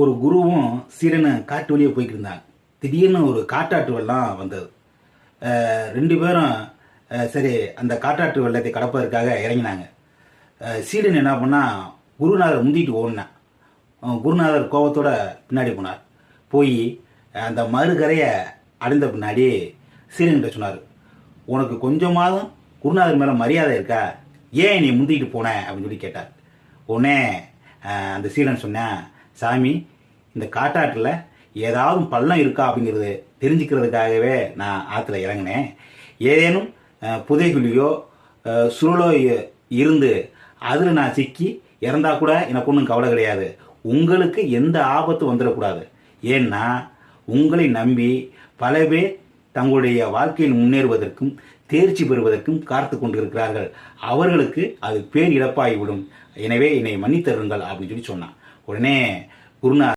ஒரு குருவும் சீடனும் காட்டு வழியே போய்கிட்டு இருந்தாங்க. திடீர்னு ஒரு காட்டாற்று வெள்ளம் வந்தது. ரெண்டு பேரும் சரி அந்த காட்டாற்று வெள்ளத்தை கடப்பதற்காக இறங்கினாங்க. சீடன் என்ன பண்ணா, குருநாதர் முந்திட்டு ஓடினான். குருநாதர் கோபத்தோட பின்னாடி போனார். போய் அந்த மறுகரையை அடைந்த பின்னாடி சீடன்கிட்ட சொன்னார், உனக்கு கொஞ்சமாவது குருநாதர் மேலே மரியாதை இருக்கா? ஏன் நீ முந்திட்டு போன அப்படின்னு சொல்லி கேட்டார். உடனே அந்த சீடன் சொன்னேன், சாமி, இந்த காட்டாற்றில் ஏதாவது பள்ளம் இருக்கா அப்படிங்கிறது தெரிஞ்சுக்கிறதுக்காகவே நான் ஆற்றுல இறங்கினேன். ஏதேனும் புதைகுழியோ சுருளோ இருந்து அதில் நான் சிக்கி இறந்தா கூட எனக்கு ஒன்றும் கவலை கிடையாது. உங்களுக்கு எந்த ஆபத்தும் வந்துடக்கூடாது. ஏன்னா உங்களை நம்பி பல பேர் தங்களுடைய வாழ்க்கையில் முன்னேறுவதற்கும் தேர்ச்சி பெறுவதற்கும் காத்து கொண்டிருக்கிறார்கள். அவர்களுக்கு அது பேர் இழப்பாகிவிடும். எனவே என்னை மன்னித்தருங்கள் அப்படின்னு சொல்லி சொன்னான். உடனே குருநாதர்